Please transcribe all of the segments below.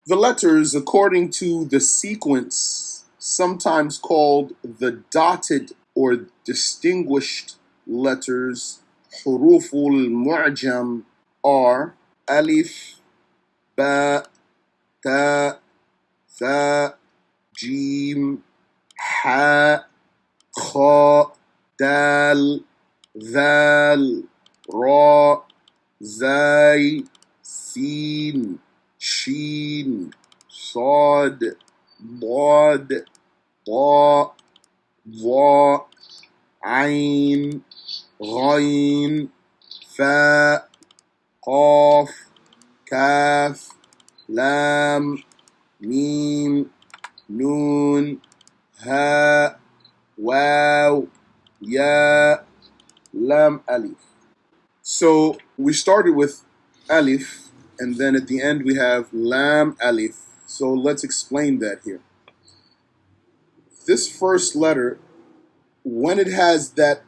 The letters, according to the sequence, sometimes called the dotted or distinguished letters, huruful mu'jam, are alif, ba, ta, tha, jim, ha, kha, dal, ذال را زاي سين شين صاد ضاد ضاء ظاء عين غين فاء قاف كاف لام ميم نون هاء واو ياء lam alif. So we started with alif, and then at the end we have lam alif. So let's explain that here. This first letter, when it has that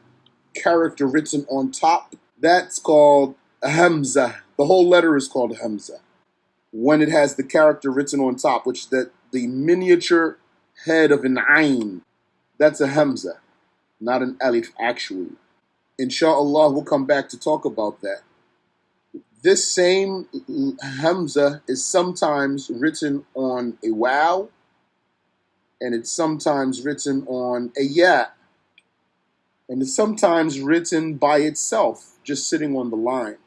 character written on top, that's called a hamza. The whole letter is called hamza. When it has the character written on top, which is that the miniature head of an ayn, that's a hamza, not an alif actually. Inshallah, we'll come back to talk about that. This same hamza is sometimes written on a waw, and it's sometimes written on a ya, and it's sometimes written by itself, just sitting on the line.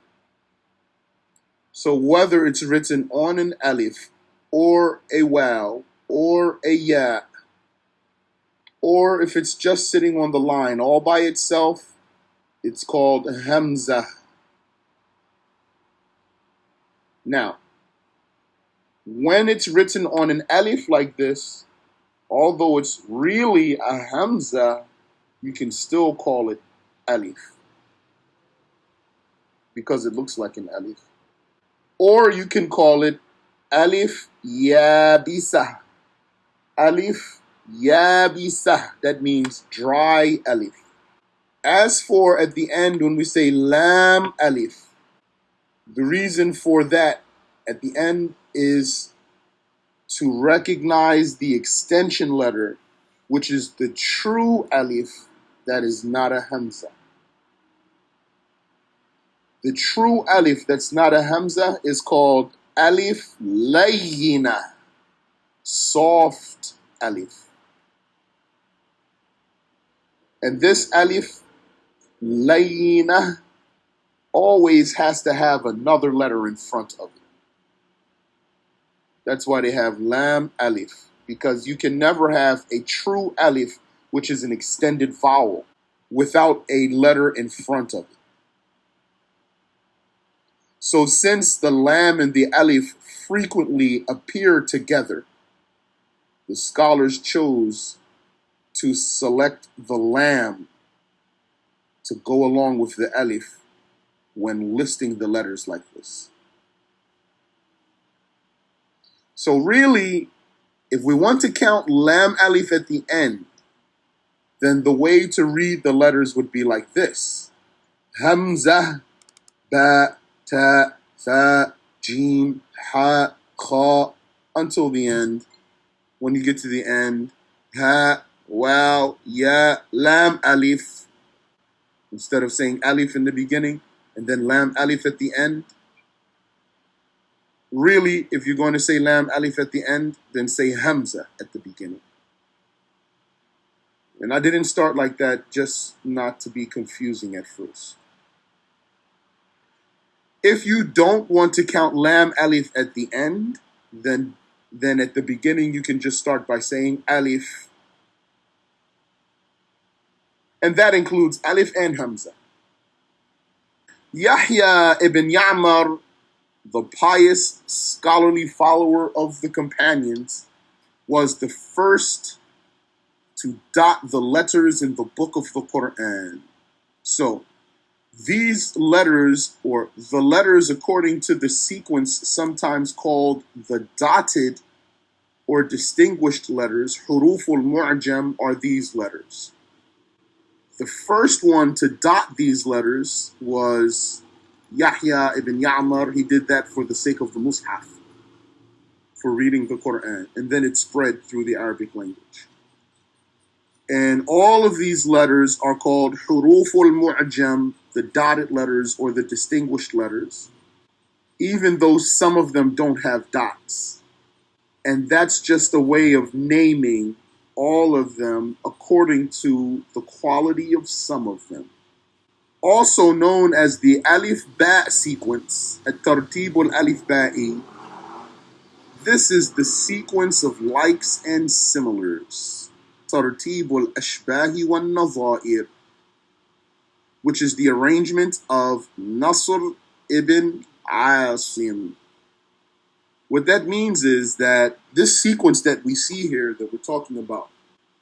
So whether it's written on an alif, or a waw, or a ya, or if it's just sitting on the line all by itself, it's called hamza. Now, when it's written on an alif like this, although it's really a hamza, you can still call it alif because it looks like an alif. Or you can call it alif yabisa. Alif yabisa. That means dry alif. As for at the end, when we say lam alif, the reason for that at the end is to recognize the extension letter, which is the true alif that is not a hamza. The true alif that's not a hamza is called alif layyina, soft alif. And this alif layyina always has to have another letter in front of it. That's why they have lam alif, because you can never have a true alif, which is an extended vowel, without a letter in front of it. So since the lam and the alif frequently appear together, the scholars chose to select the lam to go along with the alif when listing the letters like this. So really, if we want to count lam alif at the end, then the way to read the letters would be like this. Hamza, ba, ta, tha, jim, ha, kha, until the end. When you get to the end, ha, waw, ya, lam alif. Instead of saying alif in the beginning and then lam alif at the end. Really, if you're going to say lam alif at the end, then say hamza at the beginning. And I didn't start like that just not to be confusing at first. If you don't want to count lam alif at the end, then at the beginning you can just start by saying alif. And that includes alif and hamza. Yahya ibn Ya'mar, the pious scholarly follower of the companions, was the first to dot the letters in the book of the Quran. So these letters, or the letters according to the sequence sometimes called the dotted or distinguished letters, huruful mu'jam, are these letters. The first one to dot these letters was Yahya ibn Ya'mar. He did that for the sake of the Mus'haf. for reading the Quran, and then it spread through the Arabic language. And all of these letters are called huruful mu'jam, the dotted letters or the distinguished letters, even though some of them don't have dots. And that's just a way of naming all of them according to the quality of some of them. Also known as the alif ba sequence, at-tartib al-alif ba'i. This is the sequence of likes and similars. Tartib al-ashbahi wal-nazair, which is the arrangement of Nasr ibn Asim. What that means is that this sequence that we see here that we're talking about,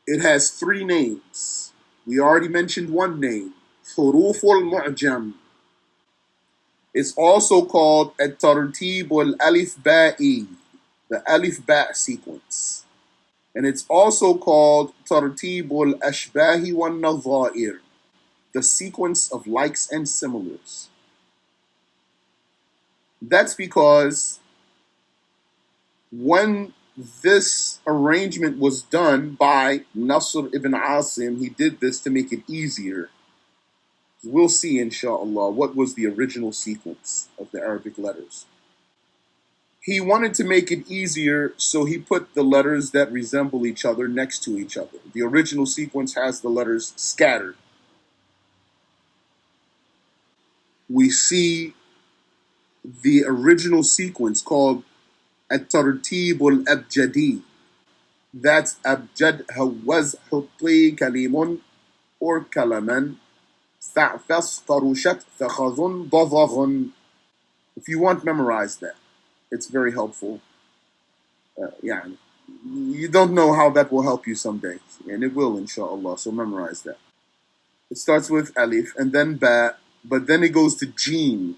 it has three names. We already mentioned one name, Huruf al-Mu'jam. It's also called at-Tartib al-Alif Ba'i, the Alif Ba sequence. And it's also called Tartib al-Ashbahi wal-Nazair, the sequence of likes and similars. That's because when this arrangement was done by Nasr ibn Asim, he did this to make it easier. We'll see, inshallah, what was the original sequence of the Arabic letters. He wanted to make it easier, so he put the letters that resemble each other next to each other. The original sequence has the letters scattered. We see the original sequence called at-Tartib al-Abjadi. That's Abjad Hawaz Hutti Kalimun or Kalaman. Sa'fas Tarushat Thakhazun Dazaghun. If you want, memorize that. It's very helpful. You don't know how that will help you someday, and it will, inshallah, so memorize that. It starts with alif, and then ba, but then it goes to jim,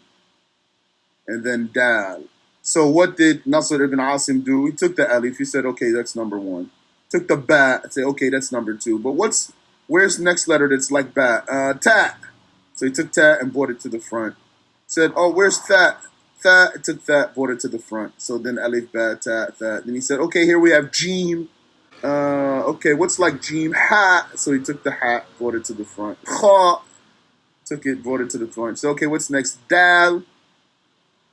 and then dal. So what did Nasr ibn Asim do? He took the alif, he said, okay, that's number one. Took the ba, said, okay, that's number two. But where's the next letter that's like ba? Ta. So he took ta and brought it to the front. Said, oh, where's tha? Tha, took that, brought it to the front. So then alif, ba, ta, tha. Then he said, okay, here we have jim. Okay, what's like jim? Ha. So he took the ha, brought it to the front. Kha. Took it, brought it to the front. So, okay, what's next? Dal.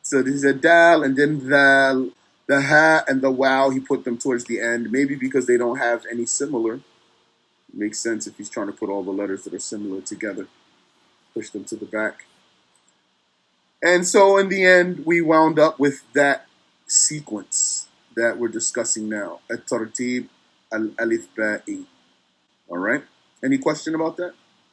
So he said dal, and then dal. The ha and the wow, he put them towards the end. Maybe because they don't have any similar. It makes sense if he's trying to put all the letters that are similar together. Push them to the back. And so in the end, we wound up with that sequence that we're discussing now. At-Tartib al-Alif Ba'i. All right? Any question about that?